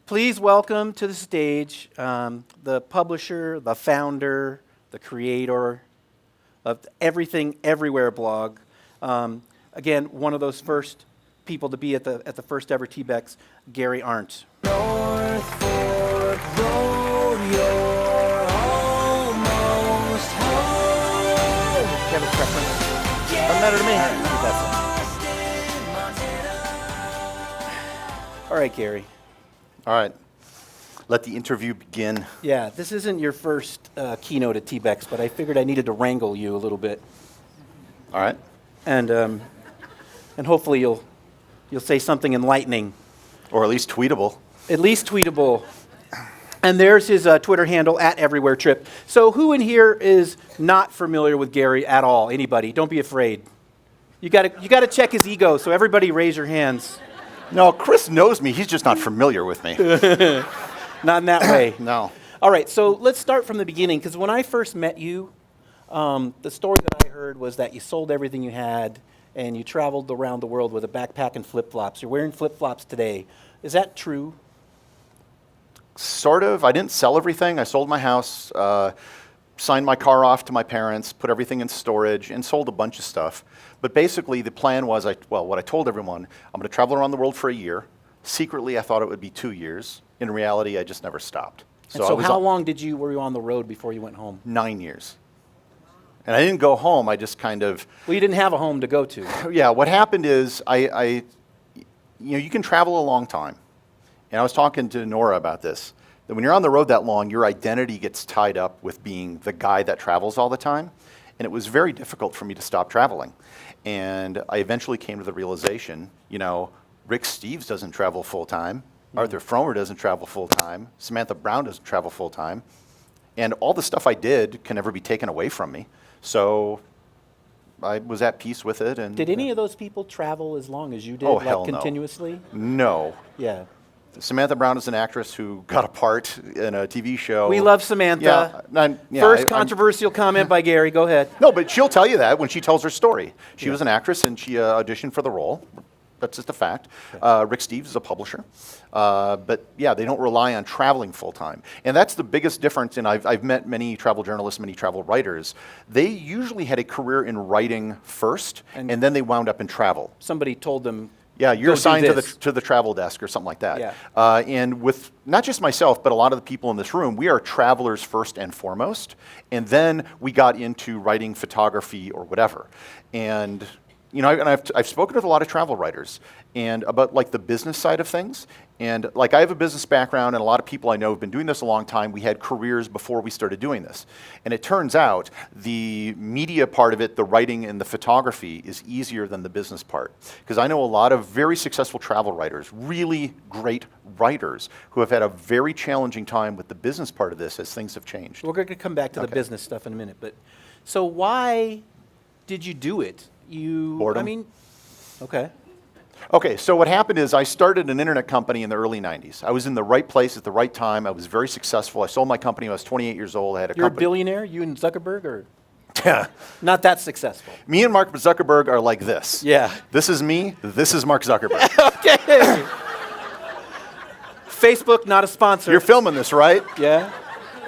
Please welcome to the stage the publisher, the founder, the creator of the Everything Everywhere blog. Again, one of those first people to be at the first ever TBEX, Gary Arndt. North Fork Road, you're almost home. Do you have a preference? Doesn't matter to me. All right, Gary. All right. Let the interview begin. Yeah, this isn't your first keynote at TBEX, but I figured I needed to wrangle you a little bit. All right. And hopefully you'll say something enlightening. Or at least tweetable. At least tweetable. And there's his Twitter handle, @EverywhereTrip. So who in here is not familiar with Gary at all? Anybody? Don't be afraid. You gotta check his ego, so everybody raise your hands. No, Chris knows me. He's just not familiar with me. Not in that way. No. All right, so let's start from the beginning, because when I first met you, the story that I heard was that you sold everything you had, and you traveled around the world with a backpack and flip-flops. You're wearing flip-flops today. Is that true? Sort of. I didn't sell everything. I sold my house, signed my car off to my parents, put everything in storage, and sold a bunch of stuff. But basically, the plan was, what I told everyone, I'm going to travel around the world for a year. Secretly, I thought it would be 2 years. In reality, I just never stopped. So how long were you on the road before you went home? 9 years. And I didn't go home. I just kind of... Well, you didn't have a home to go to. Yeah, what happened is you can travel a long time. And I was talking to Nora about this, that when you're on the road that long, your identity gets tied up with being the guy that travels all the time. And it was very difficult for me to stop traveling. And I eventually came to the realization, Rick Steves doesn't travel full time. Arthur Fromer doesn't travel full time. Samantha Brown doesn't travel full time. And all the stuff I did can never be taken away from me. So I was at peace with it. And did any of those people travel as long as you did, hell continuously? No. Yeah. Samantha Brown is an actress who got a part in a TV show. We love Samantha. First controversial comment by Gary. Go ahead. No, but she'll tell you that when she tells her story. She was an actress and she auditioned for the role. That's just a fact. Okay. Rick Steves is a publisher. But yeah, they don't rely on traveling full time. And that's the biggest difference. And I've met many travel journalists, many travel writers. They usually had a career in writing first, and then they wound up in travel. Somebody told them, yeah, you're assigned to the travel desk or something like that. Yeah. And with not just myself, but a lot of the people in this room, we are travelers first and foremost. And then we got into writing photography or whatever. And I've spoken with a lot of travel writers and about the business side of things. And I have a business background, and a lot of people I know have been doing this a long time. We had careers before we started doing this. And it turns out the media part of it, the writing and the photography, is easier than the business part. Because I know a lot of very successful travel writers, really great writers, who have had a very challenging time with the business part of this as things have changed. We're going to come back to the business stuff in a minute. But so why did you do it? Boredom. Okay. Okay, so what happened is I started an internet company in the early 90s. I was in the right place at the right time. I was very successful. I sold my company when I was 28 years old. I had a You're company. a billionaire? You and Zuckerberg? Or Yeah. Not that successful? Me and Mark Zuckerberg are like this. Yeah. This is me. This is Mark Zuckerberg. Okay. Facebook, not a sponsor. You're filming this, right? Yeah.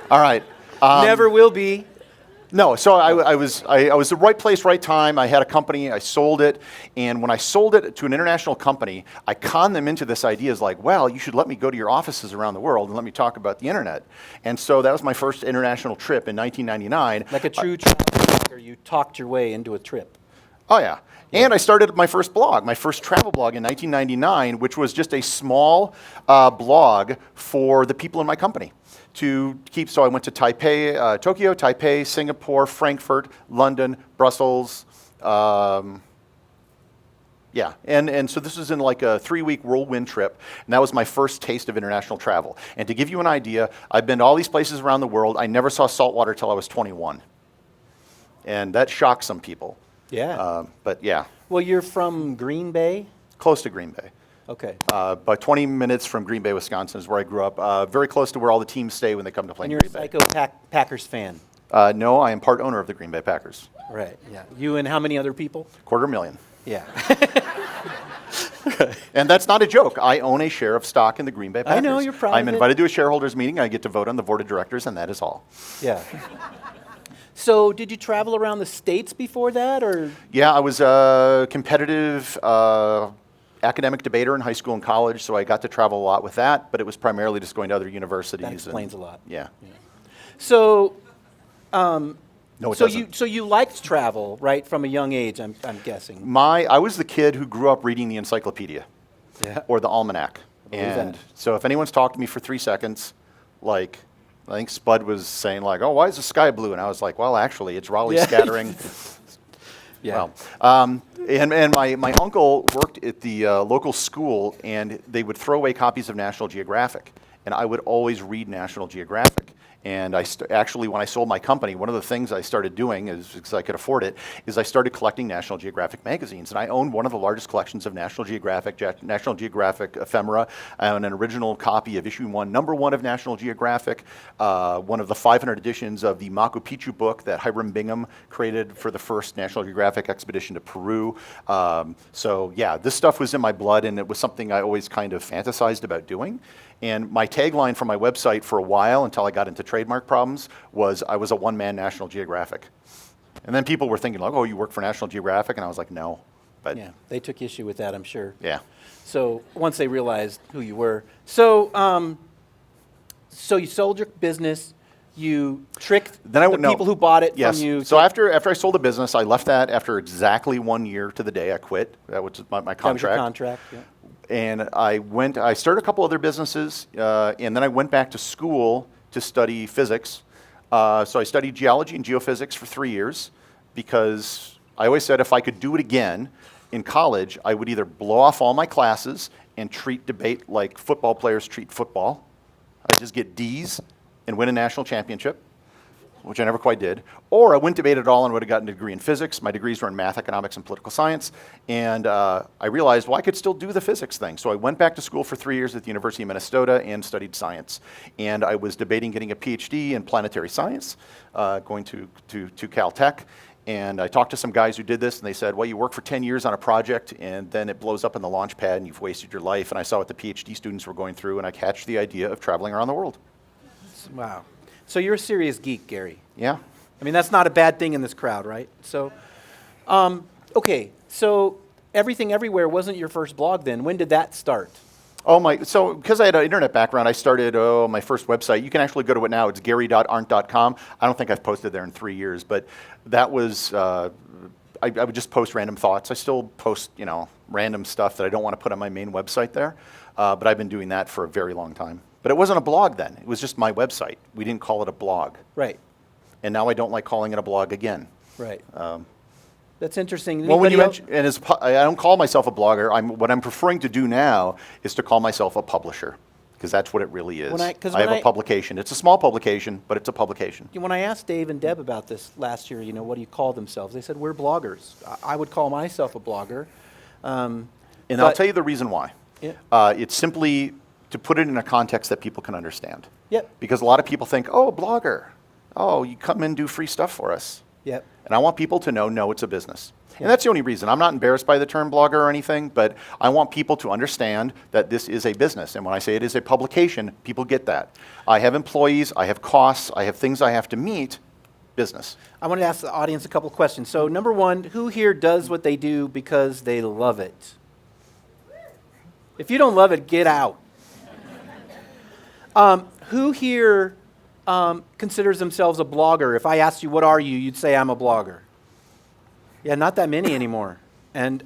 All right. Never will be. No, so I was the right place, right time. I had a company, I sold it, and when I sold it to an international company, I conned them into this idea as well, you should let me go to your offices around the world and let me talk about the internet. And so that was my first international trip in 1999. Like a true travel blogger, you talked your way into a trip. Oh yeah. And I started my first blog, my first travel blog in 1999, which was just a small blog for the people in my company. So I went to Tokyo, Taipei, Singapore, Frankfurt, London, Brussels. And so this was in a 3-week whirlwind trip, and that was my first taste of international travel. And to give you an idea, I've been to all these places around the world. I never saw saltwater till I was 21. And that shocked some people. Yeah. But yeah. Well, you're from Green Bay? Close to Green Bay. Okay. About 20 minutes from Green Bay, Wisconsin is where I grew up. Very close to where all the teams stay when they come to play in Green Bay. And you're a psycho Packers fan? No, I am part owner of the Green Bay Packers. Right, yeah. You and how many other people? 250,000. Yeah. And that's not a joke. I own a share of stock in the Green Bay Packers. I know, you're proud I'm of it. invited to a shareholders meeting. I get to vote on the board of directors, and that is all. Yeah. So did you travel around the States before that, or? Yeah, I was a competitive academic debater in high school and college, so I got to travel a lot with that, but it was primarily just going to other universities. That explains a lot. Yeah. So, No, it so doesn't. you liked travel, right, from a young age, I'm guessing. I was the kid who grew up reading the encyclopedia Yeah. or the almanac. believe And that. so if anyone's talked to me for 3 seconds, like, I think Spud was saying, like, oh, why is the sky blue? And I was like, well, actually, it's Raleigh Yeah. scattering. Yeah. Well, and my uncle worked at the local school, and they would throw away copies of National Geographic. And I would always read National Geographic. And actually, when I sold my company, one of the things I started doing, is because I could afford it, is I started collecting National Geographic magazines. And I owned one of the largest collections of National Geographic ephemera, and an original copy of issue 1, number 1 of National Geographic, one of the 500 editions of the Machu Picchu book that Hiram Bingham created for the first National Geographic expedition to Peru. So yeah, this stuff was in my blood, and it was something I always kind of fantasized about doing. And my tagline for my website for a while, until I got into trademark problems, was I was a one-man National Geographic. And then people were thinking, like, oh, you work for National Geographic? And I was like, no. But Yeah, they took issue with that, I'm sure. yeah. So once they realized who you were. So, so you sold your business, you tricked the people who bought it Yes. from you. So after I sold the business, I left that after exactly 1 year to the day I quit. That was my That was your contract. contract, yeah. And I started a couple other businesses, and then I went back to school to study physics. So I studied geology and geophysics for 3 years, because I always said if I could do it again in college, I would either blow off all my classes and treat debate like football players treat football. I'd just get D's and win a national championship, which I never quite did. Or I wouldn't debate at all and would have gotten a degree in physics. My degrees were in math, economics, and political science. And I realized, well, I could still do the physics thing. So I went back to school for 3 years at the University of Minnesota and studied science. And I was debating getting a PhD in planetary science, going to Caltech. And I talked to some guys who did this, and they said, well, you work for 10 years on a project, and then it blows up in the launch pad, and you've wasted your life. And I saw what the PhD students were going through, and I catched the idea of traveling around the world. Wow. So you're a serious geek, Gary. Yeah. I mean, that's not a bad thing in this crowd, right? So, okay, so Everything Everywhere wasn't your first blog then. When did that start? So because I had an internet background, I started my first website. You can actually go to it now. It's gary.arndt.com. I don't think I've posted there in 3 years, but that was, I would just post random thoughts. I still post, random stuff that I don't want to put on my main website there, but I've been doing that for a very long time. But it wasn't a blog then. It was just my website. We didn't call it a blog. Right, And now I don't like calling it a blog again. right. That's interesting. Well, when you Anybody mention, I don't call myself a blogger. What I'm preferring to do now is to call myself a publisher, because that's what it really is. I have a publication. It's a small publication, but it's a publication. When I asked Dave and Deb about this last year, what do you call themselves? They said, we're bloggers. I would call myself a blogger. And I'll tell you the reason why. Yeah. It's simply to put it in a context that people can understand. Yep. Because a lot of people think, oh, a blogger. Oh, you come and do free stuff for us. Yep. And I want people to know, no, it's a business. And that's the only reason. I'm not embarrassed by the term blogger or anything, but I want people to understand that this is a business. And when I say it is a publication, people get that. I have employees, I have costs, I have things I have to meet. Business. I want to ask the audience a couple questions. So number one, who here does what they do because they love it? If you don't love it, get out. Who here considers themselves a blogger? If I asked you, what are you, you'd say, I'm a blogger. Yeah, not that many anymore. And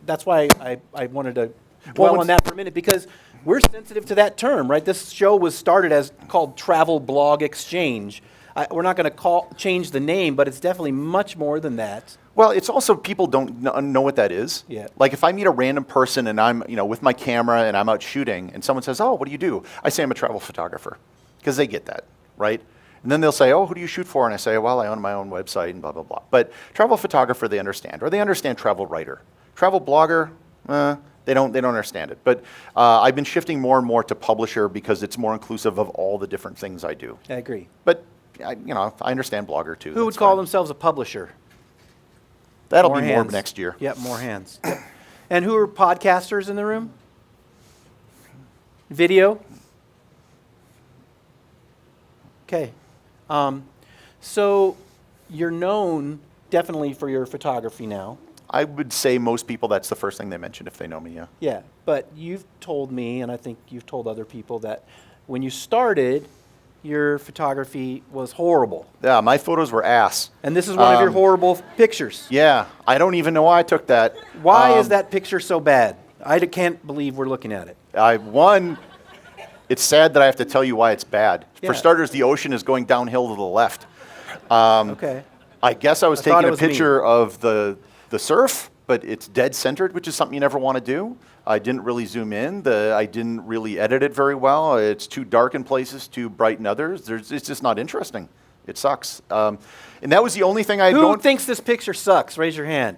that's why I wanted to dwell on that for a minute, because we're sensitive to that term, right? This show was started as called Travel Blog Exchange. We're not going to change the name, but it's definitely much more than that. Well, it's also people don't know what that is. Yeah. Like if I meet a random person and I'm with my camera and I'm out shooting and someone says, oh, what do you do? I say I'm a travel photographer, because they get that, right? And then they'll say, oh, who do you shoot for? And I say, well, I own my own website and blah, blah, blah. But travel photographer, they understand. Or they understand travel writer. Travel blogger, they don't understand it. But I've been shifting more and more to publisher because it's more inclusive of all the different things I do. I agree. But, I understand blogger too. Who would That's call fine. themselves a publisher? That'll be more hands. next year. Yep, more hands. Yep. And who are podcasters in the room? Video? Okay. So you're known definitely for your photography now. I would say most people, that's the first thing they mention if they know me, yeah. Yeah, but you've told me, and I think you've told other people, that when you started, your photography was horrible. Yeah, my photos were ass. And this is one of your horrible pictures. Yeah, I don't even know why I took that. Why is that picture so bad? Can't believe we're looking at it. It's sad that I have to tell you why it's bad. Yeah. For starters, the ocean is going downhill to the left. Okay. I guess I was thought taking it a was me. picture of the surf, but it's dead centered, which is something you never want to do. I didn't really zoom in. I didn't really edit it very well. It's too dark in places, too bright in others. It's just not interesting. It sucks. And that was the only thing I had Who going. thinks this picture sucks? Raise your hand.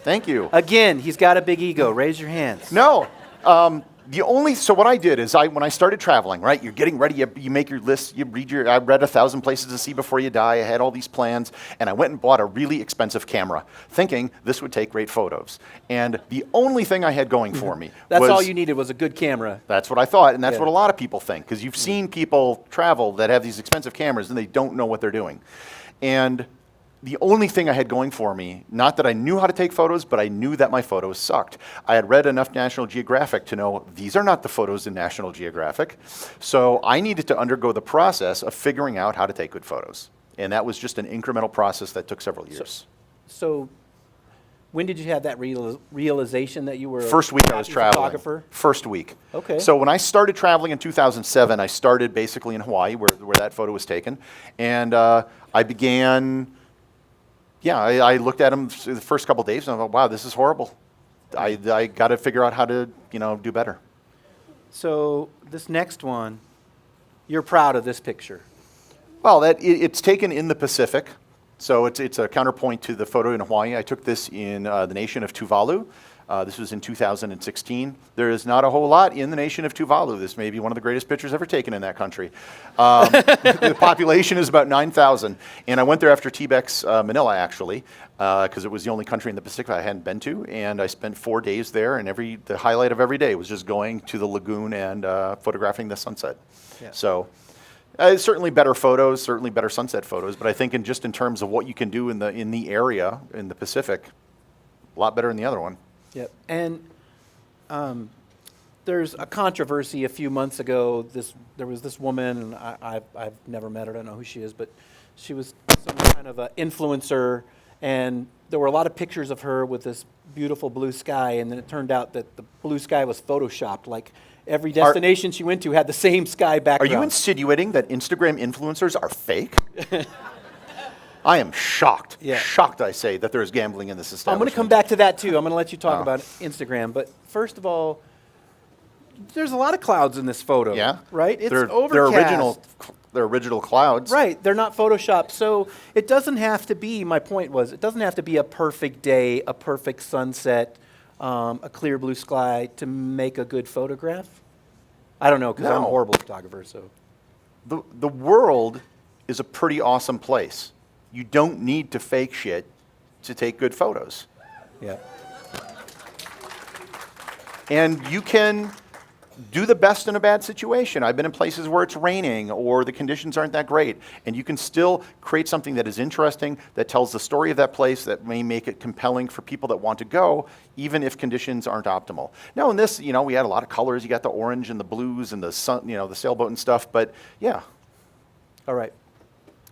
Thank you. Again, he's got a big ego. Raise your hands. No. So what I did is when I started traveling, right, you're getting ready, you make your list, I read 1,000 places to see before you die, I had all these plans, and I went and bought a really expensive camera, thinking this would take great photos. And the only thing I had going for me That's was, all you needed was a good camera. that's what I thought, and that's Yeah. what a lot of people think, because you've seen people travel that have these expensive cameras and they don't know what they're doing. And the only thing I had going for me, not that I knew how to take photos, but I knew that my photos sucked. I had read enough National Geographic to know these are not the photos in National Geographic. So I needed to undergo the process of figuring out how to take good photos. And that was just an incremental process that took several years. So when did you have that realization that you were First week a I was happy traveling. photographer? First week. Okay. So when I started traveling in 2007, I started basically in Hawaii, where that photo was taken. And I began... Yeah, I looked at them the first couple of days and I thought, wow, this is horrible. I got to figure out how to, do better. So this next one, you're proud of this picture. Well, it's taken in the Pacific, so it's a counterpoint to the photo in Hawaii. I took this in the nation of Tuvalu. This was in 2016. There is not a whole lot in the nation of Tuvalu. This may be one of the greatest pictures ever taken in that country. The population is about 9,000. And I went there after TBEX Manila, actually, because it was the only country in the Pacific I hadn't been to. And I spent 4 days there, and the highlight of every day was just going to the lagoon and photographing the sunset. Yeah. So certainly better photos, certainly better sunset photos. But I think in terms of what you can do in the area, in the Pacific, a lot better than the other one. Yep. And there's a controversy a few months ago. There was this woman, and I've never met her. I don't know who she is, but she was some kind of an influencer, and there were a lot of pictures of her with this beautiful blue sky, and then it turned out that the blue sky was photoshopped. Like every destination she went to had the same sky Are background. you insinuating that Instagram influencers are fake? I am shocked. Yeah. Shocked, I say, that there's gambling in this I'm establishment. going to come back to that too. I'm going to let you talk Oh. about Instagram. But first of all, there's a lot of clouds in this photo. Yeah? Right? It's they're overcast. They're original clouds. Right. They're not Photoshopped. So it doesn't have to be, my point was, it doesn't have to be a perfect day, a perfect sunset, a clear blue sky to make a good photograph. I don't know, because I'm a No. horrible photographer. So The world is a pretty awesome place. You don't need to fake shit to take good photos. yeah. And you can do the best in a bad situation. I've been in places where it's raining or the conditions aren't that great, and you can still create something that is interesting, that tells the story of that place, that may make it compelling for people that want to go, even if conditions aren't optimal. Now in this, we had a lot of colors. You got the orange and the blues and the sun, the sailboat and stuff, but yeah. All right.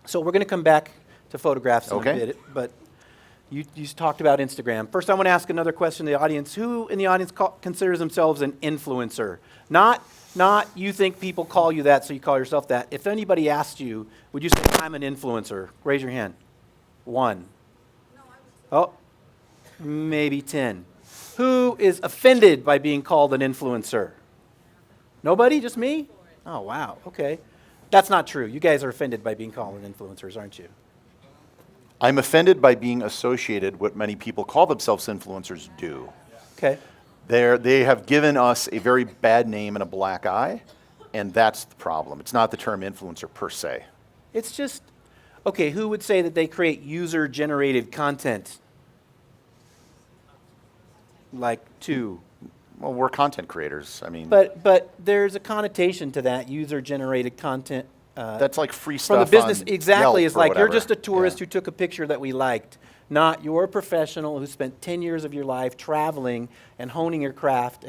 So we're going to come back to photographs in Okay. a bit, but you talked about Instagram. First, I want to ask another question to the audience. Who in the audience considers themselves an influencer? Not you think people call you that, so you call yourself that. If anybody asked you, would you say, I'm an influencer? Raise your hand. 1. Oh, maybe 10. Who is offended by being called an influencer? Nobody? Just me? Oh, wow. Okay. That's not true. You guys are offended by being called influencers, aren't you? I'm offended by being associated what many people call themselves influencers do. Okay. They have given us a very bad name and a black eye, and that's the problem. It's not the term influencer per se. It's just, okay, who would say that they create user-generated content? like two. Well, we're content creators. I mean, But there's a connotation to that user-generated content. that's like free From stuff the business, on exactly. Yelp It's or like you're whatever. just a tourist Yeah. who took a picture that we liked, not you're a professional who spent 10 years of your life traveling and honing your craft.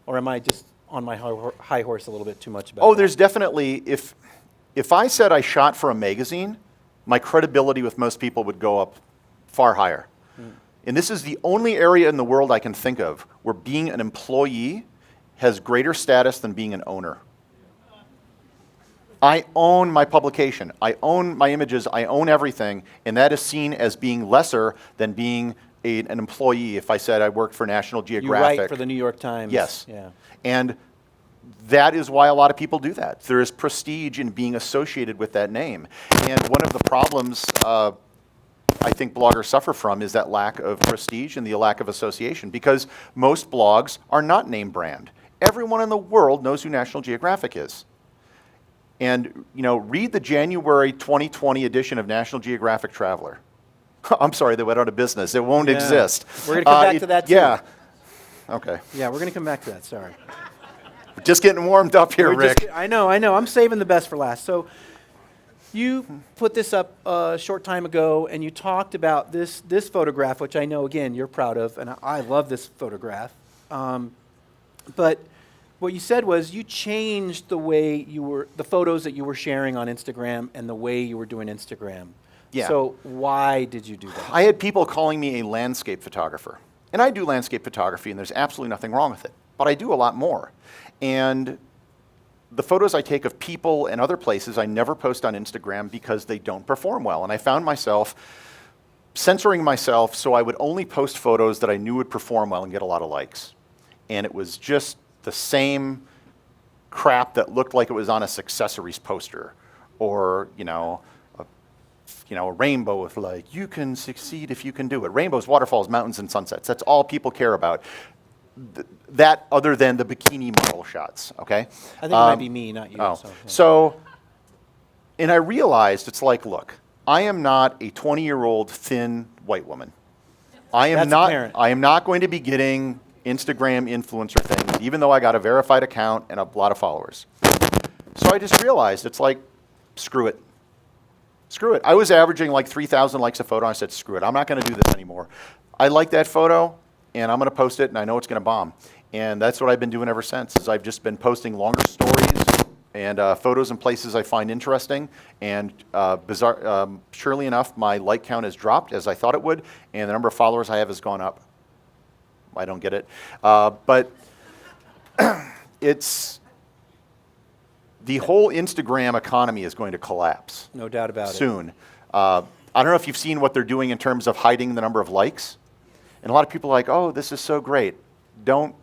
Or am I just on my high horse a little bit too much about Oh, that? there's definitely, if I said I shot for a magazine, my credibility with most people would go up far higher. And this is the only area in the world I can think of where being an employee has greater status than being an owner. I own my publication, I own my images, I own everything, and that is seen as being lesser than being an employee if I said I worked for National You Geographic. write for the New York Times. Yes. Yeah. And that is why a lot of people do that. There is prestige in being associated with that name. And one of the problems I think bloggers suffer from is that lack of prestige and the lack of association, because most blogs are not name brand. Everyone in the world knows who National Geographic is. And read the January 2020 edition of National Geographic Traveler. I'm sorry, they went out of business. It won't Yeah. exist. We're going to come back to that too. Yeah. Okay. Yeah, we're going to come back to that. Sorry. Just getting warmed up here, We're Rick. just- I know. I'm saving the best for last. So you put this up a short time ago, and you talked about this photograph, which I know, again, you're proud of, and I love this photograph. But what you said was you changed the way the photos that you were sharing on Instagram and the way you were doing Instagram. Yeah. So why did you do that? I had people calling me a landscape photographer. And I do landscape photography, and there's absolutely nothing wrong with it. But I do a lot more. And the photos I take of people and other places I never post on Instagram because they don't perform well. And I found myself censoring myself so I would only post photos that I knew would perform well and get a lot of likes. And it was just the same crap that looked like it was on a Successories poster, or a rainbow with like, you can succeed if you can do it. Rainbows, waterfalls, mountains, and sunsets. That's all people care about. That other than the bikini model shots, okay? I think it might be me, not you. Oh. So, yeah. So, and I realized it's like, look, I am not a 20-year-old thin white woman. I am That's not. apparent. I am not going to be getting Instagram influencer things, even though I got a verified account and a lot of followers. So I just realized it's like, screw it. Screw it. I was averaging like 3,000 likes a photo. I said, screw it. I'm not going to do this anymore. I like that photo, and I'm going to post it, and I know it's going to bomb. And that's what I've been doing ever since, is I've just been posting longer stories and photos in places I find interesting. And surely enough, my like count has dropped as I thought it would, and the number of followers I have has gone up. I don't get it. But it's the whole Instagram economy is going to collapse. No doubt about it. Soon. I don't know if you've seen what they're doing in terms of hiding the number of likes. And a lot of people are like, oh, this is so great. The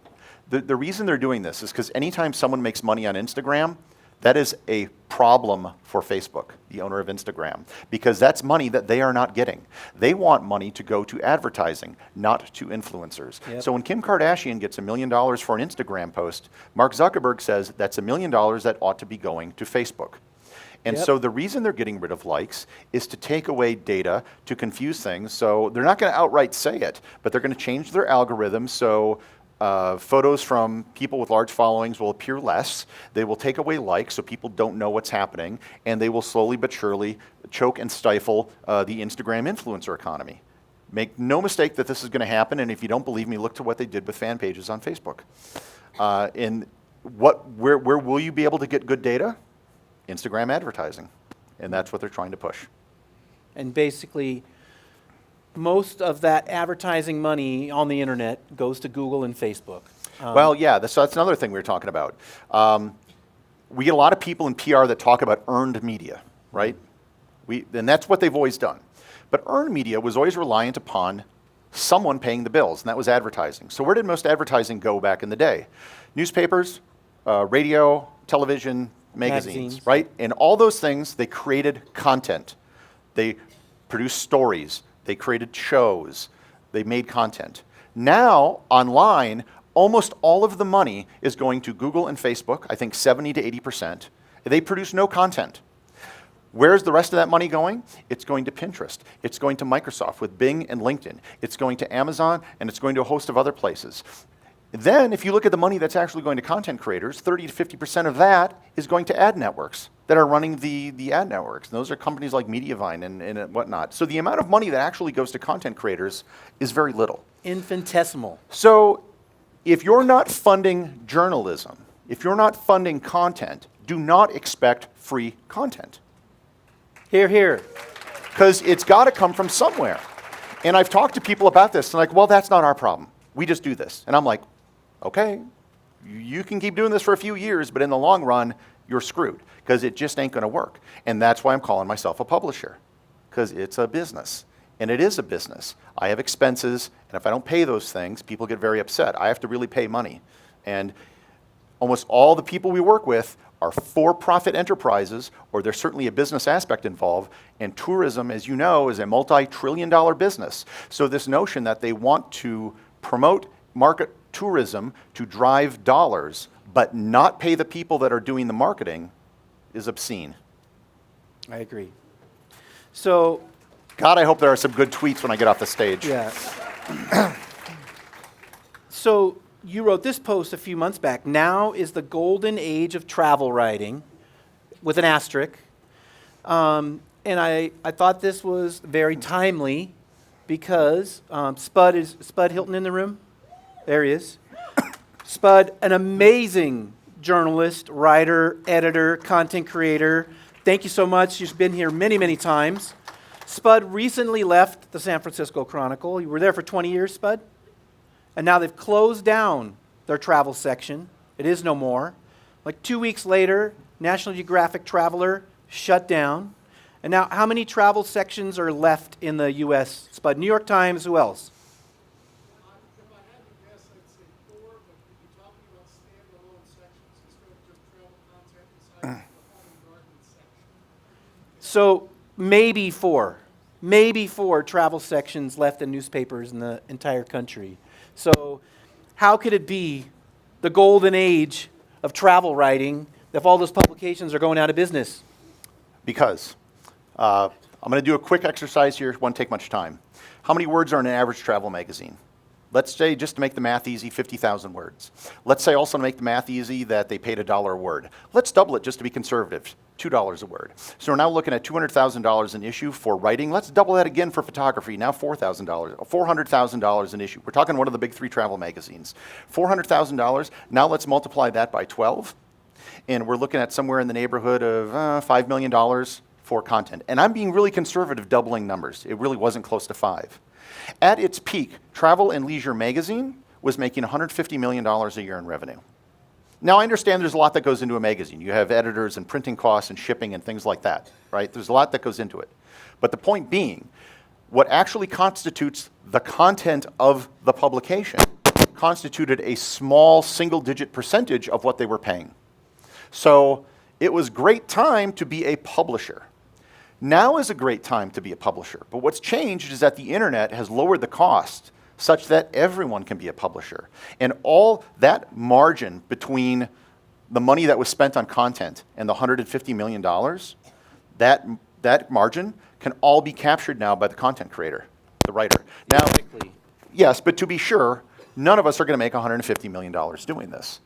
reason they're doing this is because anytime someone makes money on Instagram, that is a problem for Facebook, the owner of Instagram, because that's money that they are not getting. They want money to go to advertising, not to influencers. Yep. So when Kim Kardashian gets $1 million for an Instagram post, Mark Zuckerberg says that's $1 million that ought to be going to Facebook. And Yep. so the reason they're getting rid of likes is to take away data, to confuse things. So they're not going to outright say it, but they're going to change their algorithm so photos from people with large followings will appear less. They will take away likes so people don't know what's happening, and they will slowly but surely choke and stifle the Instagram influencer economy. Make no mistake that this is going to happen, and if you don't believe me, look to what they did with fan pages on Facebook. And where will you be able to get good data? Instagram advertising, and that's what they're trying to push. And basically, most of that advertising money on the internet goes to Google and Facebook. Well, yeah, that's another thing we were talking about. We get a lot of people in PR that talk about earned media, right? And that's what they've always done. But earned media was always reliant upon someone paying the bills, and that was advertising. So where did most advertising go back in the day? Newspapers, radio, television, magazines, right? And all those things, they created content. They produced stories. They created shows. They made content. Now, online, almost all of the money is going to Google and Facebook, I think 70 to 80%. They produce no content. Where's the rest of that money going? It's going to Pinterest. It's going to Microsoft with Bing and LinkedIn. It's going to Amazon, and it's going to a host of other places. Then, if you look at the money that's actually going to content creators, 30 to 50% of that is going to ad networks that are running the ad networks. And those are companies like Mediavine and whatnot. So the amount of money that actually goes to content creators is very little. Infinitesimal. So if you're not funding journalism, if you're not funding content, do not expect free content. Hear, hear. Because it's got to come from somewhere. And I've talked to people about this, and like, well, that's not our problem. We just do this. And I'm like, okay, you can keep doing this for a few years, but in the long run, you're screwed, because it just ain't going to work. And that's why I'm calling myself a publisher, because it's a business. And it is a business. I have expenses, and if I don't pay those things, people get very upset. I have to really pay money. And almost all the people we work with are for-profit enterprises, or there's certainly a business aspect involved, and tourism, as you know, is a multi-trillion-dollar business. So this notion that they want to promote market tourism to drive dollars, but not pay the people that are doing the marketing is obscene. I agree. So, God, I hope there are some good tweets when I get off the stage. yeah. So, you wrote this post a few months back. Now is the golden age of travel writing, with an asterisk. And I thought this was very timely because Spud Hilton in the room? There he is. Spud, an amazing journalist, writer, editor, content creator. Thank you so much. You've been here many, many times. Spud recently left the San Francisco Chronicle. You were there for 20 years, Spud? And now they've closed down their travel section. It is no more. Like 2 weeks later, National Geographic Traveler shut down. And now how many travel sections are left in the U.S., Spud? New York Times, who else? If I had to guess, I'd say 4, but if you're talking about standalone sections instead of just travel content inside the home and garden section. So maybe 4. Maybe 4 travel sections left in newspapers in the entire country. So how could it be the golden age of travel writing if all those publications are going out of business? Because I'm going to do a quick exercise here. It won't take much time. How many words are in an average travel magazine? Let's say, just to make the math easy, 50,000 words. Let's say also to make the math easy that they paid $1 a word. Let's double it just to be conservative, $2 a word. So we're now looking at $200,000 an issue for writing. Let's double that again for photography, now $400,000 an issue. We're talking one of the big 3 travel magazines. $400,000, now let's multiply that by 12. And we're looking at somewhere in the neighborhood of $5 million for content. And I'm being really conservative doubling numbers. It really wasn't close to 5. At its peak, Travel and Leisure magazine was making $150 million a year in revenue. Now, I understand there's a lot that goes into a magazine. You have editors and printing costs and shipping and things like that, right? There's a lot that goes into it. But the point being, what actually constitutes the content of the publication constituted a small single-digit percentage of what they were paying. So it was a great time to be a publisher. Now is a great time to be a publisher. But what's changed is that the internet has lowered the cost such that everyone can be a publisher. And all that margin between the money that was spent on content and the $150 million, that margin can all be captured now by the content creator, the writer. Now, yes, but to be sure, none of us are going to make $150 million doing this.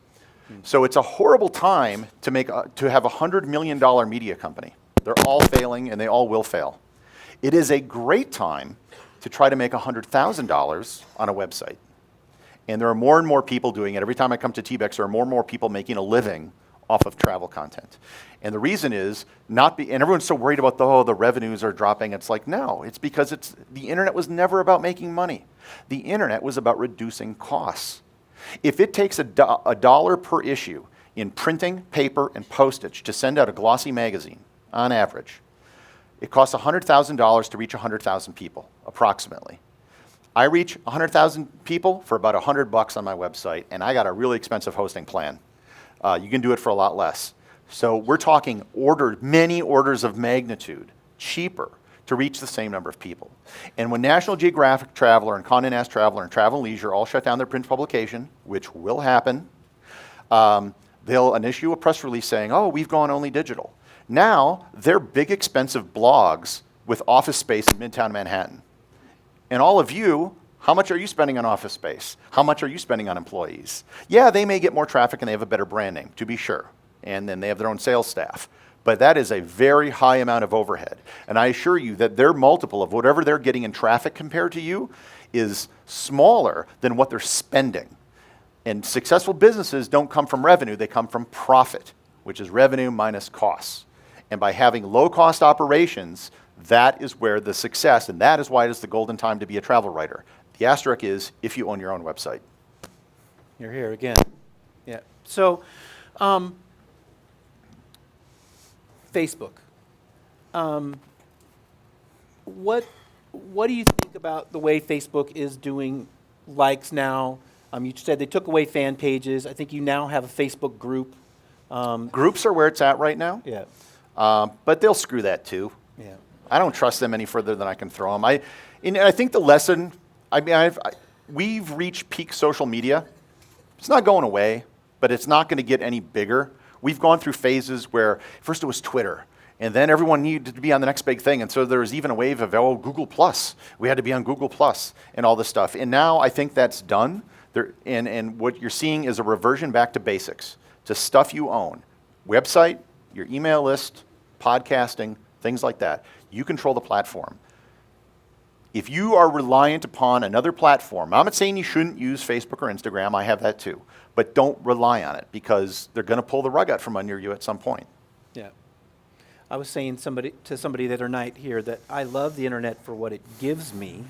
So it's a horrible time to have a $100 million media company. They're all failing, and they all will fail. It is a great time to try to make $100,000 on a website. And there are more and more people doing it. Every time I come to TBEX, there are more and more people making a living off of travel content. And the reason is and everyone's so worried about the revenues are dropping. It's like, no, it's because the internet was never about making money. The internet was about reducing costs. If it takes a dollar per issue in printing, paper, and postage to send out a glossy magazine, on average, it costs $100,000 to reach 100,000 people, approximately. I reach 100,000 people for about $100 on my website, and I got a really expensive hosting plan. You can do it for a lot less. So we're talking many orders of magnitude cheaper to reach the same number of people. And when National Geographic Traveler and Condé Nast Traveler and Travel and Leisure all shut down their print publication, which will happen, they'll issue a press release saying, oh, we've gone only digital. Now, they're big, expensive blogs with office space in Midtown Manhattan. And all of you, how much are you spending on office space? How much are you spending on employees? Yeah, they may get more traffic and they have a better brand name, to be sure. And then they have their own sales staff. But that is a very high amount of overhead. And I assure you that their multiple of whatever they're getting in traffic compared to you is smaller than what they're spending. And successful businesses don't come from revenue, they come from profit, which is revenue minus costs. And by having low-cost operations, that is where the success, and that is why it is the golden time to be a travel writer. The asterisk is if you own your own website. You're here again. Yeah. So, Facebook. What do you think about the way Facebook is doing likes now? You said they took away fan pages. I think you now have a Facebook group. Groups are where it's at right now. Yeah. But they'll screw that too. Yeah. I don't trust them any further than I can throw them. And I think the lesson, we've reached peak social media. It's not going away, but it's not going to get any bigger. We've gone through phases where first it was Twitter, and then everyone needed to be on the next big thing. And so there was even a wave of, Google Plus. We had to be on Google Plus and all this stuff. And now I think that's done. And what you're seeing is a reversion back to basics, to stuff you own. Website, your email list, podcasting, things like that. You control the platform. If you are reliant upon another platform, I'm not saying you shouldn't use Facebook or Instagram, I have that too, but don't rely on it because they're going to pull the rug out from under you at some point. Yeah. I was saying to somebody the other night here that I love the internet for what it gives me.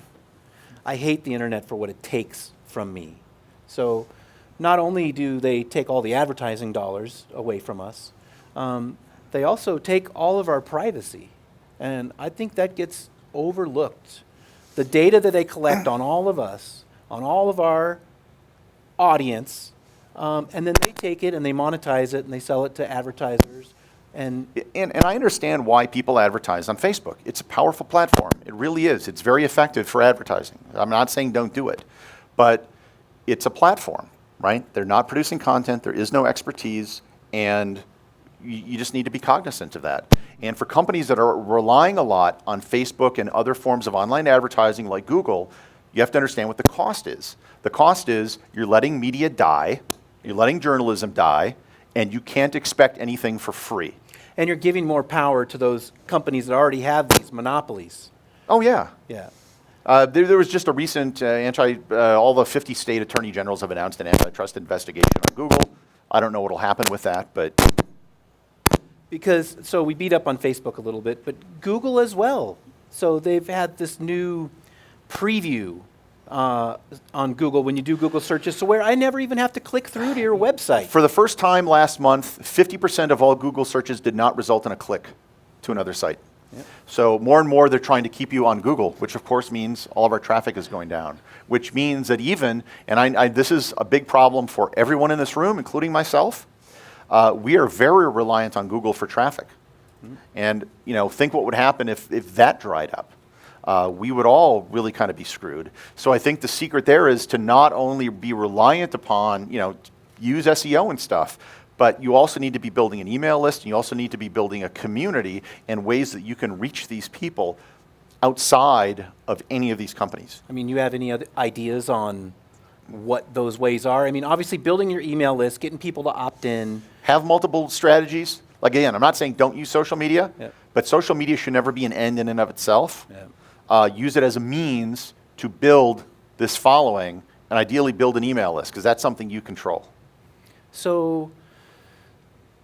I hate the internet for what it takes from me. So not only do they take all the advertising dollars away from us, they also take all of our privacy. And I think that gets overlooked. The data that they collect on all of us, on all of our audience, and then they take it and they monetize it and they sell it to advertisers. And I understand why people advertise on Facebook. It's a powerful platform. It really is. It's very effective for advertising. I'm not saying don't do it, but it's a platform, right? They're not producing content. There is no expertise, and you just need to be cognizant of that. And for companies that are relying a lot on Facebook and other forms of online advertising like Google, you have to understand what the cost is. The cost is you're letting media die, you're letting journalism die, and you can't expect anything for free. And you're giving more power to those companies that already have these monopolies. Oh, yeah. Yeah. There was just a recent all the 50 state attorney generals have announced an antitrust investigation on Google. I don't know what will happen with that, but... Because, so we beat up on Facebook a little bit, but Google as well. So they've had this new preview on Google when you do Google searches, so where I never even have to click through to your website. For the first time last month, 50% of all Google searches did not result in a click to another site. Yep. So more and more they're trying to keep you on Google, which of course means all of our traffic is going down, which means that even, and this is a big problem for everyone in this room, including myself, we are very reliant on Google for traffic. Mm-hmm. And think what would happen if that dried up. We would all really kind of be screwed. So I think the secret there is to not only be reliant upon, use SEO and stuff, but you also need to be building an email list, and you also need to be building a community and ways that you can reach these people outside of any of these companies. I mean, you have any other ideas on what those ways are? I mean, obviously building your email list, getting people to opt in. Have multiple strategies. Like again, I'm not saying don't use social media, Yep. but social media should never be an end in and of itself. Yep. Use it as a means to build this following and ideally build an email list because that's something you control. So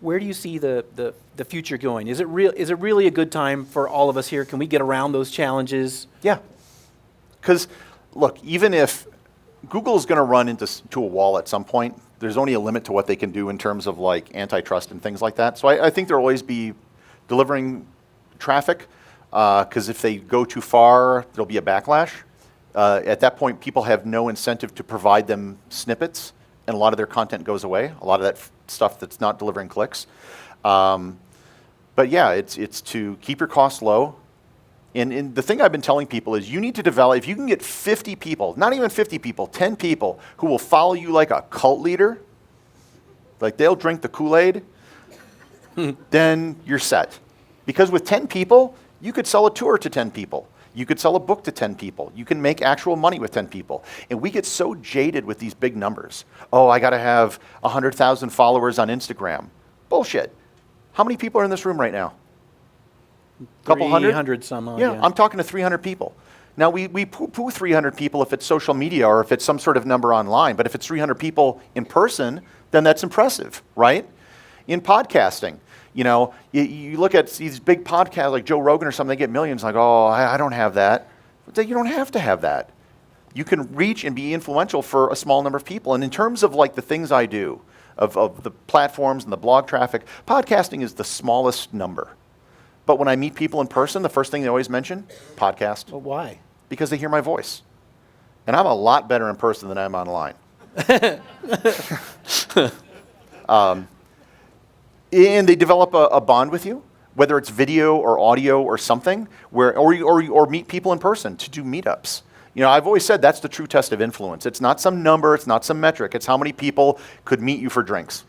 where do you see the future going? Is it really a good time for all of us here? Can we get around those challenges? Yeah. Because look, even if Google is going to run into a wall at some point, there's only a limit to what they can do in terms of like antitrust and things like that. So I think there'll always be delivering traffic because if they go too far, there'll be a backlash. At that point, people have no incentive to provide them snippets, and a lot of their content goes away, a lot of that stuff that's not delivering clicks. But yeah, it's to keep your costs low. And the thing I've been telling people is you need to develop, if you can get 50 people, not even 50 people, 10 people who will follow you like a cult leader, like they'll drink the Kool-Aid, then you're set. Because with 10 people, you could sell a tour to 10 people. You could sell a book to 10 people. You can make actual money with 10 people. And we get so jaded with these big numbers. Oh, I got to have 100,000 followers on Instagram. Bullshit. How many people are in this room right now? Couple hundred? 300 some odd, Yeah, I'm talking to 300 people. Now, we poo-poo 300 people if it's social media or if it's some sort of number online. But if it's 300 people in person, then that's impressive, right? In podcasting, you look at these big podcasts like Joe Rogan or something, they get millions. Like, oh, I don't have that. But you don't have to have that. You can reach and be influential for a small number of people. And in terms of like the things I do, of the platforms and the blog traffic, podcasting is the smallest number. But when I meet people in person, the first thing they always mention, podcast. Well, why? Because they hear my voice. And I'm a lot better in person than I am online. And they develop a bond with you, whether it's video or audio or something, or meet people in person to do meetups. I've always said that's the true test of influence. It's not some number, it's not some metric. It's how many people could meet you for drinks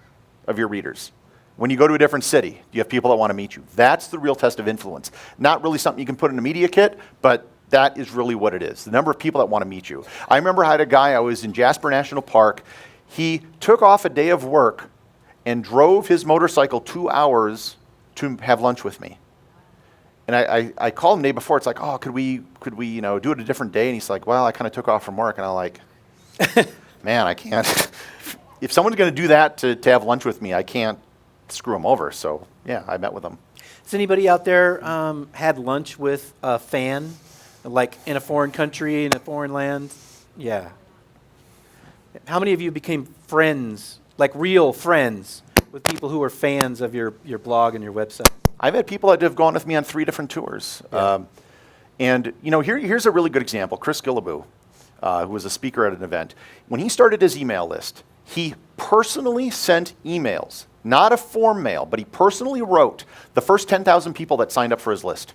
of your readers. When you go to a different city, you have people that want to meet you. That's the real test of influence. Not really something you can put in a media kit, but that is really what it is, the number of people that want to meet you. I remember I had a guy, I was in Jasper National Park. He took off a day of work and drove his motorcycle 2 hours to have lunch with me. And I called him the day before. It's like, oh, could we do it a different day? And he's like, well, I kind of took off from work. And I'm like, man, I can't. If someone's going to do that to have lunch with me, I can't screw him over. So yeah, I met with him. Has anybody out there had lunch with a fan, like in a foreign country, in a foreign land? Yeah. How many of you became friends, like real friends, with people who are fans of your blog and your website? I've had people that have gone with me on 3 different tours. Yeah. Here's a really good example. Chris Gillaboo, who was a speaker at an event. When he started his email list, he personally sent emails, not a form mail, but he personally wrote the first 10,000 people that signed up for his list.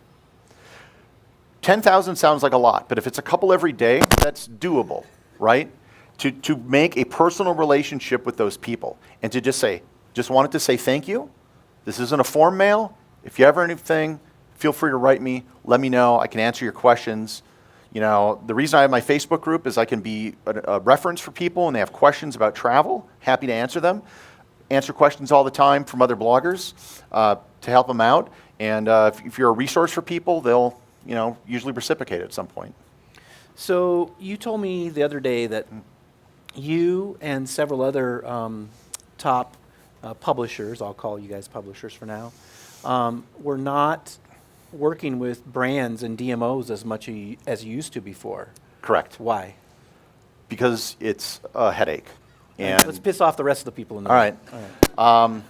10,000 sounds like a lot, but if it's a couple every day, that's doable, right? To make a personal relationship with those people and to just wanted to say thank you. This isn't a form mail. If you ever anything, feel free to write me. Let me know. I can answer your questions. The reason I have my Facebook group is I can be a reference for people when they have questions about travel. Happy to answer them. Answer questions all the time from other bloggers to help them out. And if you're a resource for people, they'll usually reciprocate at some point. So you told me the other day that you and several other top publishers, I'll call you guys publishers for now, were not working with brands and DMOs as much as you used to before. Correct. Why? Because it's a headache. And let's piss off the rest of the people in the all room. right.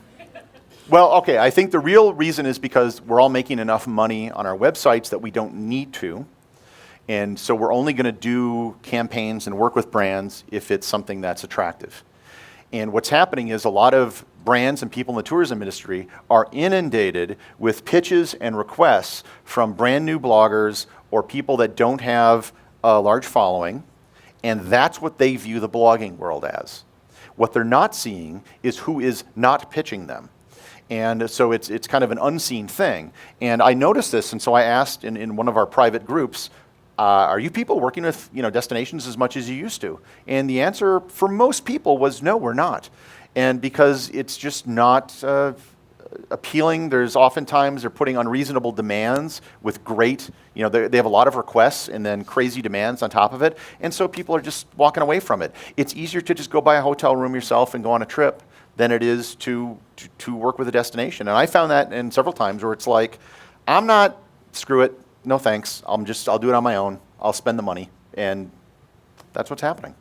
Well, okay, I think the real reason is because we're all making enough money on our websites that we don't need to. And so we're only going to do campaigns and work with brands if it's something that's attractive. And what's happening is a lot of brands and people in the tourism industry are inundated with pitches and requests from brand new bloggers or people that don't have a large following, and that's what they view the blogging world as. What they're not seeing is who is not pitching them. And so it's kind of an unseen thing. And I noticed this, and so I asked in one of our private groups, are you people working with destinations as much as you used to? And the answer for most people was no, we're not. And because it's just not appealing, there's oftentimes they're putting unreasonable demands with great, they have a lot of requests and then crazy demands on top of it. And so people are just walking away from it. It's easier to just go buy a hotel room yourself and go on a trip than it is to work with a destination. And I found that in several times where it's like, screw it, no thanks, I'll do it on my own, I'll spend the money, and that's what's happening.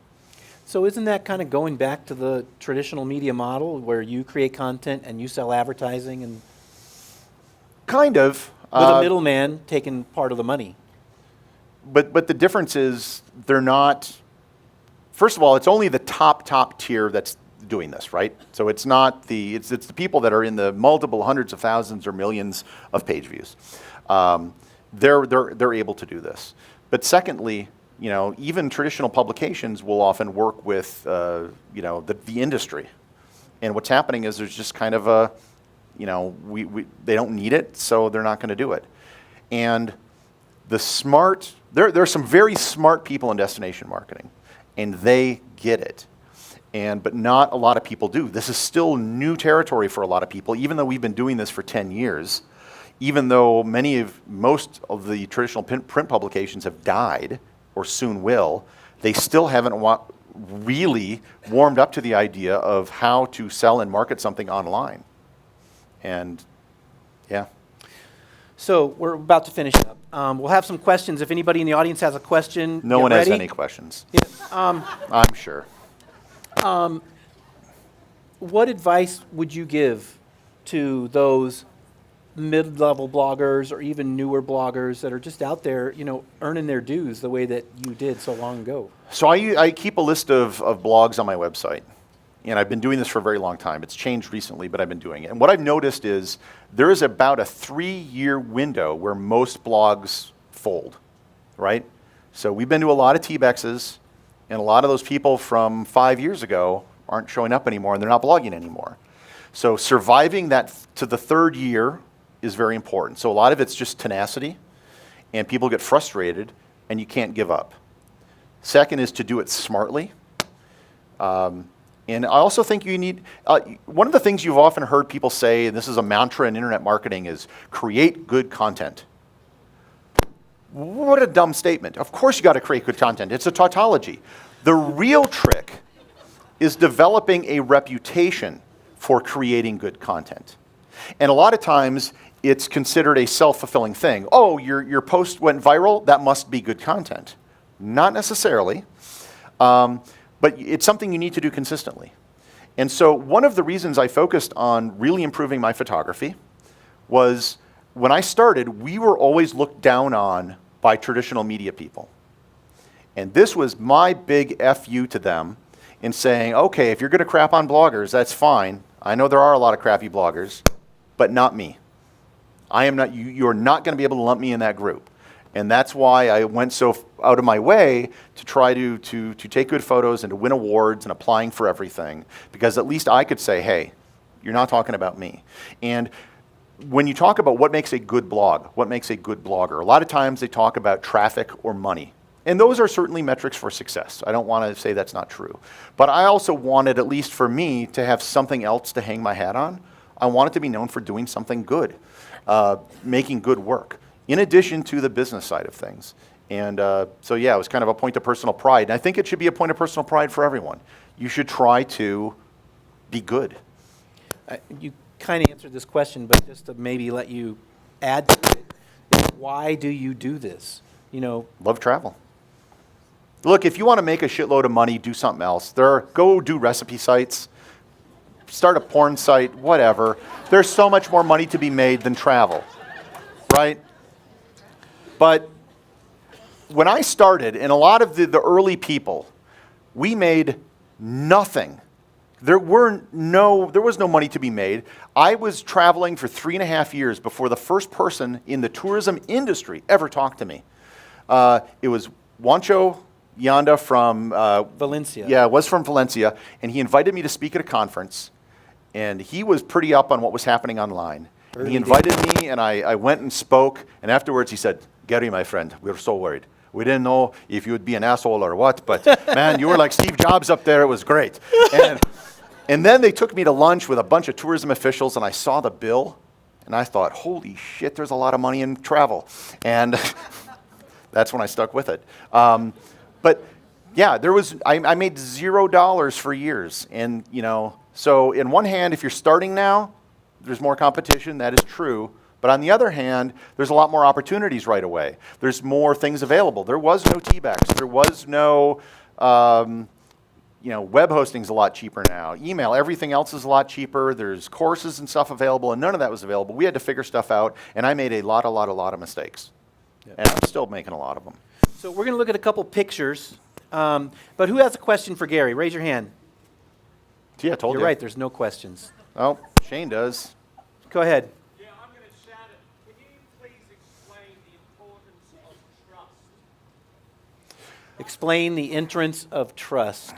So isn't that kind of going back to the traditional media model where you create content and you sell advertising and Kind of. with a middleman taking part of the money? But the difference is they're not, first of all, it's only the top tier that's doing this, right? So it's not it's the people that are in the multiple hundreds of thousands or millions of page views. They're able to do this. But secondly, even traditional publications will often work with the industry. And what's happening is there's just kind of they don't need it, so they're not going to do it. And there are some very smart people in destination marketing, and they get it. But not a lot of people do. This is still new territory for a lot of people, even though we've been doing this for 10 years. Even though most of the traditional print publications have died, or soon will, they still haven't really warmed up to the idea of how to sell and market something online. And yeah. So we're about to finish up. We'll have some questions. If anybody in the audience has a question, No get one ready. has any questions. Yeah. I'm sure. What advice would you give to those mid-level bloggers or even newer bloggers that are just out there, earning their dues the way that you did so long ago? So I keep a list of blogs on my website, and I've been doing this for a very long time. It's changed recently, but I've been doing it. And what I've noticed is there is about a 3-year window where most blogs fold, right? So we've been to a lot of TBEXs, and a lot of those people from 5 years ago aren't showing up anymore, and they're not blogging anymore. So surviving that to the 3rd year is very important. So a lot of it's just tenacity, and people get frustrated, and you can't give up. Second is to do it smartly. And I also think you need, one of the things you've often heard people say, and this is a mantra in internet marketing, is create good content. What a dumb statement. Of course you got to create good content. It's a tautology. The real trick is developing a reputation for creating good content. And a lot of times, it's considered a self-fulfilling thing. Oh, your post went viral, that must be good content. Not necessarily, but it's something you need to do consistently. And so one of the reasons I focused on really improving my photography was when I started, we were always looked down on by traditional media people. And this was my big FU to them in saying, okay, if you're going to crap on bloggers, that's fine. I know there are a lot of crappy bloggers, but not me. You're not going to be able to lump me in that group. And that's why I went so out of my way to try to take good photos and to win awards and applying for everything, because at least I could say, hey, you're not talking about me. And when you talk about what makes a good blog, what makes a good blogger, a lot of times they talk about traffic or money. And those are certainly metrics for success. I don't want to say that's not true. But I also wanted, at least for me, to have something else to hang my hat on. I wanted to be known for doing something good, making good work, in addition to the business side of things. And so yeah, it was kind of a point of personal pride. And I think it should be a point of personal pride for everyone. You should try to be good. You kind of answered this question, but just to maybe let you add to it, why do you do this? Love travel. Look, if you want to make a shitload of money, do something else. Go do recipe sites, start a porn site, whatever. There's so much more money to be made than travel, right? But when I started, and a lot of the early people, we made nothing. There was no money to be made. I was traveling for 3.5 years before the first person in the tourism industry ever talked to me. It was Juancho Yanda from Valencia. Yeah, it was from Valencia, and he invited me to speak at a conference, and he was pretty up on what was happening online. He invited me, and I went and spoke, and afterwards he said, Gary, my friend, we were so worried. We didn't know if you would be an asshole or what, but man, you were like Steve Jobs up there. It was great. And then they took me to lunch with a bunch of tourism officials, and I saw the bill, and I thought, holy shit, there's a lot of money in travel. And that's when I stuck with it. But yeah, I made $0 for years. And, so in one hand, if you're starting now, there's more competition, that is true. But on the other hand, there's a lot more opportunities right away. There's more things available. There was no TBEX. There was no, web hosting's a lot cheaper now. Email, everything else is a lot cheaper. There's courses and stuff available, and none of that was available. We had to figure stuff out, and I made a lot of mistakes. Yeah. And I'm still making a lot of them. So we're going to look at a couple pictures. But who has a question for Gary? Raise your hand. Yeah, I told you. You're right, there's no questions. Oh, Shane does. Go ahead. Yeah, I'm going to shout it. Can you please explain the importance of trust? Explain the entrance of trust.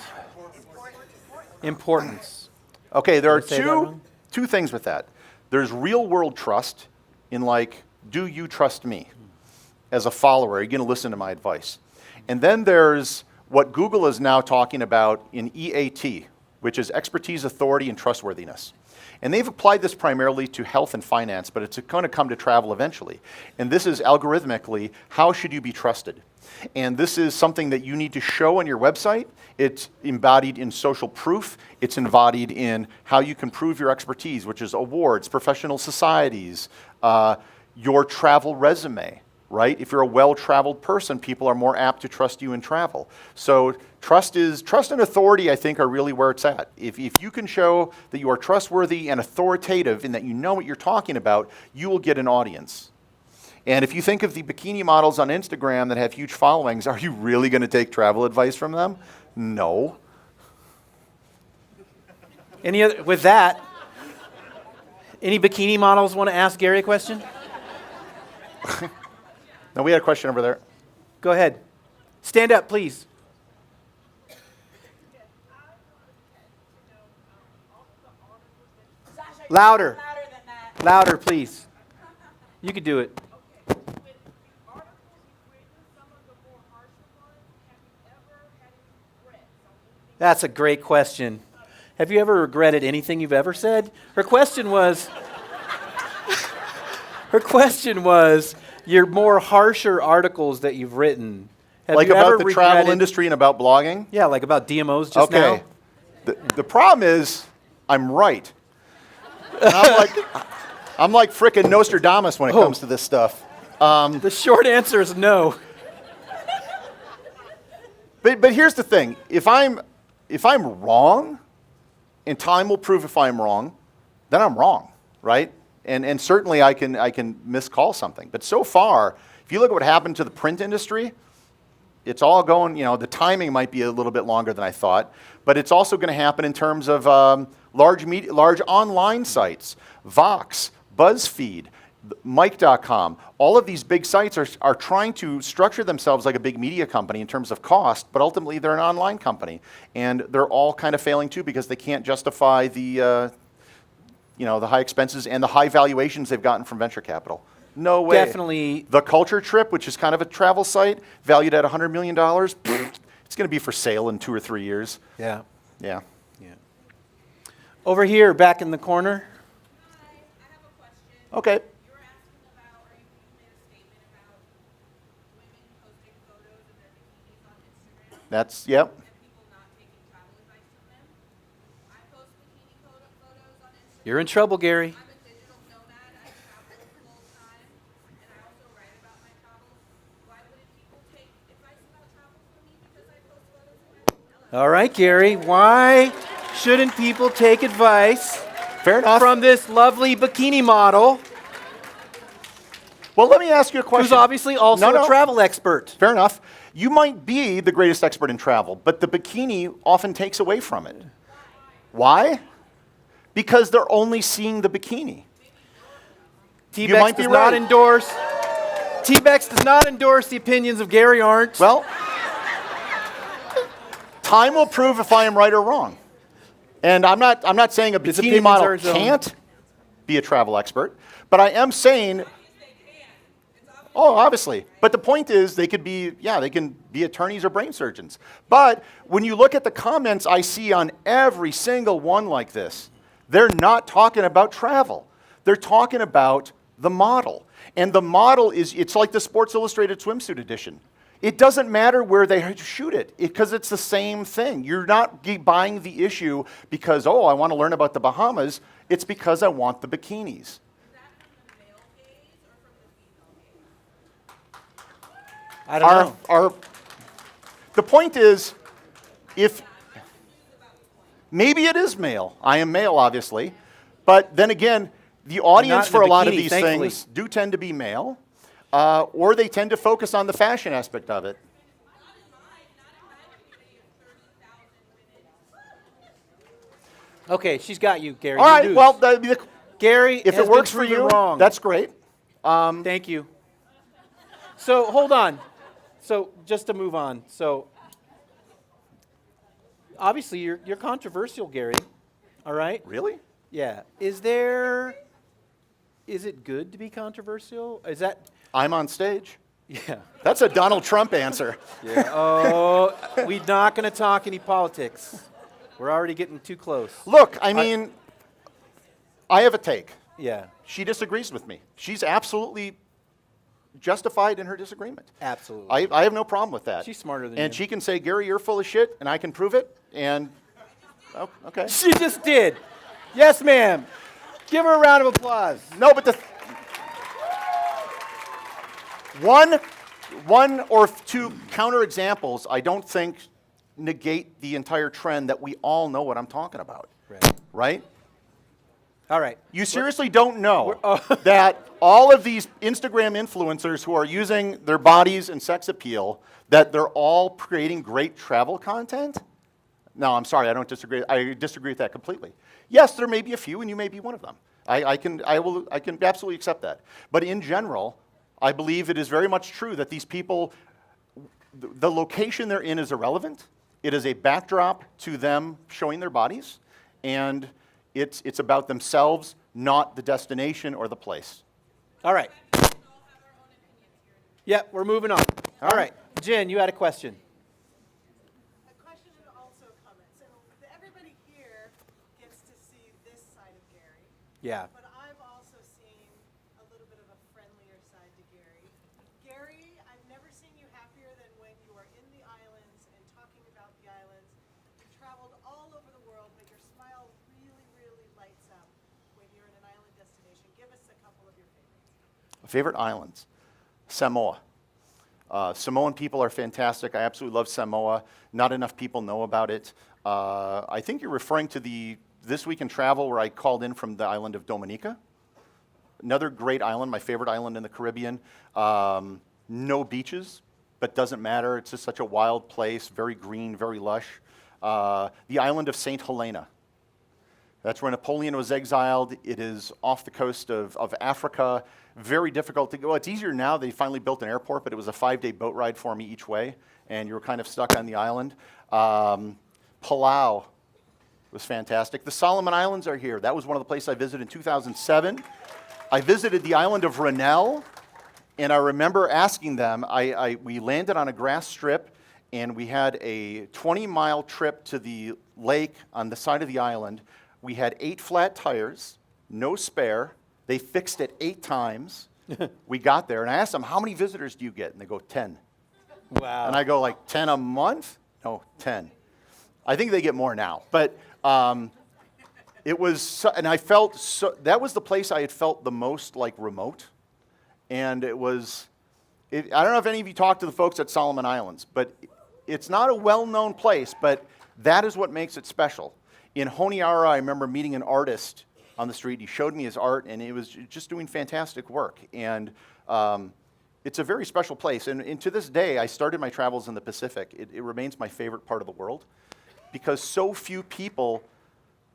Importance. Okay, there are Did I say that wrong? two things with that. There's real world trust in like, do you trust me? As a follower, are you going to listen to my advice? And then there's what Google is now talking about in EAT, which is expertise, authority, and trustworthiness. And they've applied this primarily to health and finance, but it's going to come to travel eventually. And this is algorithmically, how should you be trusted? And this is something that you need to show on your website. It's embodied in social proof. It's embodied in how you can prove your expertise, which is awards, professional societies, your travel resume, right? If you're a well-traveled person, people are more apt to trust you in travel. So trust and authority, I think, are really where it's at. If you can show that you are trustworthy and authoritative and that you know what you're talking about, you will get an audience. And if you think of the bikini models on Instagram that have huge followings, are you really going to take travel advice from them? No. With that, any bikini models want to ask Gary a question? No, we had a question over there. Go ahead. Stand up, please. Louder. Louder, please. You could do it. That's a great question. Have you ever regretted anything you've ever said? Her question was your more harsher articles that you've written. Have Like you ever about the travel regretted- industry and about blogging? Yeah, like about DMOs just now. Okay. The problem is, I'm right. And I'm like frickin' Nostradamus when it comes to this stuff. The short answer is no. But here's the thing: if I'm wrong, and time will prove if I'm wrong, then I'm wrong, right? And certainly I can miscall something. But so far, if you look at what happened to the print industry, it's all going. The timing might be a little bit longer than I thought, but it's also going to happen in terms of large online sites, Vox, BuzzFeed, Mike.com. All of these big sites are trying to structure themselves like a big media company in terms of cost, but ultimately they're an online company. And they're all kind of failing too because they can't justify the high expenses and the high valuations they've gotten from venture capital. No way. Definitely. The Culture Trip, which is kind of a travel site, valued at $100 million, it's going to be for sale in 2 or 3 years. Yeah. Yeah. Over here, back in the corner. Hi, I have a question. Okay. You were asking about, or you made a statement about women posting photos of their bikinis on Instagram That's, yep. and people not taking travel advice from them. I post bikini photos on Instagram. You're in trouble, Gary. I'm a digital nomad. I travel full time, and I also write about my travels. Why wouldn't people take advice about travel from me because I post photos of my bikinis? All right, Gary. Why shouldn't people take advice Fair enough. from this lovely bikini model Well, let me ask you a question. who's obviously also No. a travel expert? Fair enough. You might be the greatest expert in travel, but the bikini often takes away from it. Why? Because they're only seeing the bikini. TBEX might be does not right. endorse. TBEX does not endorse the opinions of Gary Arndt. Well, time will prove if I am right or wrong. And I'm not saying a His bikini opinions model are his own. can't be a travel expert, but I am saying, oh, obviously. But the point is they can be attorneys or brain surgeons. But when you look at the comments I see on every single one like this, they're not talking about travel. They're talking about the model. And the model it's like the Sports Illustrated swimsuit edition. It doesn't matter where they shoot it because it's the same thing. You're not buying the issue because, I want to learn about the Bahamas. It's because I want the bikinis. Is that from the male gaze or from the female gaze? I don't know. The point is, maybe it is male. I am male, obviously. But then again, the audience in for a a lot of bikini, these thankfully. things do tend to be male, or they tend to focus on the fashion aspect of it. Not in my community of 30,000 women. Okay, she's got you, Gary. All You right, lose. well, Gary, if has it works been for proven you, wrong. that's great. Thank you. So hold on. So just to move on. So obviously you're controversial, Gary. All right. Really? Yeah. Is there is it good to be controversial? Is that, I'm on stage. yeah. That's a Donald Trump answer. Yeah. Oh, we're not going to talk any politics. We're already getting too close. Look, I mean, I have a take. Yeah, She disagrees with me. She's absolutely justified in her disagreement. absolutely. I have no problem with that. She's smarter than And you. she can say, Gary, you're full of shit, and I can prove it. And, oh, okay. She just did. Yes, ma'am. Give her a round of applause. No, but one or two counterexamples, I don't think negate the entire trend that we all know what I'm talking about. Right. Right? All right. You seriously don't know that all of these Instagram influencers who are using their bodies and sex appeal, that they're all creating great travel content? No, I'm sorry, I don't disagree. I disagree with that completely. Yes, there may be a few, and you may be one of them. I can absolutely accept that. But in general, I believe it is very much true that these people, the location they're in is irrelevant. It is a backdrop to them showing their bodies, and it's about themselves, not the destination or the place. All right. Yeah, we're moving on. All right. Jen, you had a question. A question and also a comment. So everybody here gets to see this side of Gary, Yeah. but I've also seen a little bit of a friendlier side to Gary. Gary, I've never seen you happier than when you are in the islands and talking about the islands. You've traveled all over the world, but your smile really, really lights up when you're in an island destination. Give us a couple of your favorites. Favorite islands? Samoa. Samoan people are fantastic. I absolutely love Samoa. Not enough people know about it. I think you're referring to the This Week in Travel where I called in from the island of Dominica. Another great island, my favorite island in the Caribbean. No beaches, but doesn't matter. It's just such a wild place, very green, very lush. The island of St. Helena. That's where Napoleon was exiled. It is off the coast of Africa. Very difficult to go. It's easier now. They finally built an airport, but it was a 5-day boat ride for me each way, and you were kind of stuck on the island. Palau was fantastic. The Solomon Islands are here. That was one of the places I visited in 2007. I visited the island of Rennell, and I remember asking them, we landed on a grass strip, and we had a 20-mile trip to the lake on the side of the island. We had 8 flat tires, no spare. They fixed it 8 times. We got there, and I asked them, how many visitors do you get? And they go, 10. Wow. And I go, like, 10 a month? No, 10. I think they get more now. But it was, and I felt, that was the place I had felt the most, like, remote. And it was, I don't know if any of you talked to the folks at Solomon Islands, but it's not a well-known place, but that is what makes it special. In Honiara, I remember meeting an artist on the street. He showed me his art, and he was just doing fantastic work. And it's a very special place. And to this day, I started my travels in the Pacific. It remains my favorite part of the world because so few people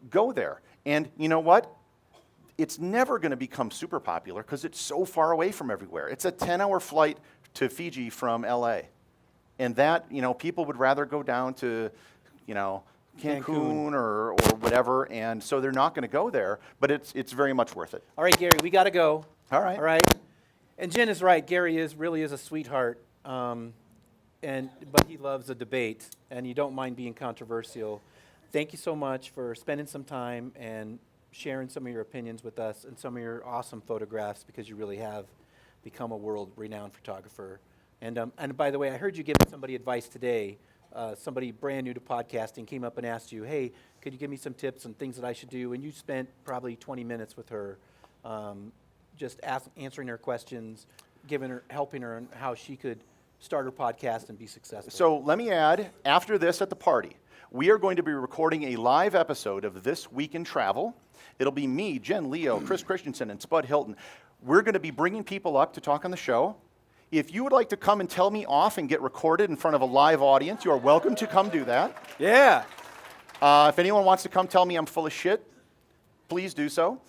go there. And you know what? It's never going to become super popular because it's so far away from everywhere. It's a 10-hour flight to Fiji from LA. And that, people would rather go down to, Cancun or whatever, and so they're not going to go there, but it's very much worth it. All right, Gary, we got to go. All right. All right. And Jen is right. Gary really is a sweetheart, but he loves a debate, and you don't mind being controversial. Thank you so much for spending some time and sharing some of your opinions with us and some of your awesome photographs, because you really have become a world-renowned photographer. And by the way, I heard you giving somebody advice today. Somebody brand new to podcasting came up and asked you, hey, could you give me some tips on things that I should do? And you spent probably 20 minutes with her just answering her questions, helping her on how she could start her podcast and be successful. So let me add, after this at the party, we are going to be recording a live episode of This Week in Travel. It'll be me, Jen Leo, Chris Christensen, and Spud Hilton. We're going to be bringing people up to talk on the show. If you would like to come and tell me off and get recorded in front of a live audience, you are welcome to come do that. Yeah. If anyone wants to come tell me I'm full of shit, please do so.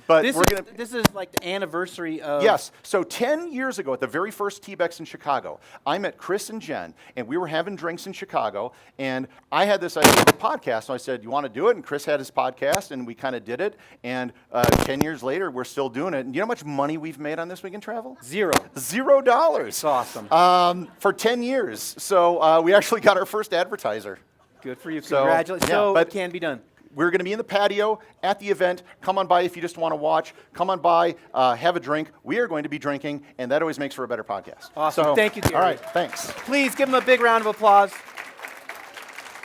But this we're is, going to. this is like the anniversary of. Yes. So 10 years ago, at the very first TBEX in Chicago, I met Chris and Jen, and we were having drinks in Chicago, and I had this idea of a podcast. So I said, "You want to do it?" And Chris had his podcast, and we kind of did it. And 10 years later, we're still doing it. And you know how much money we've made on This Week in Travel? Zero. $0. It's awesome. For 10 years. So we actually got our first advertiser. Good for you. So, Congratulations. yeah, So but- it can be done. We're going to be in the patio at the event. Come on by if you just want to watch. Come on by, have a drink. We are going to be drinking, and that always makes for a better podcast. Awesome. So, Thank you, Gary. All right, thanks. Please give him a big round of applause.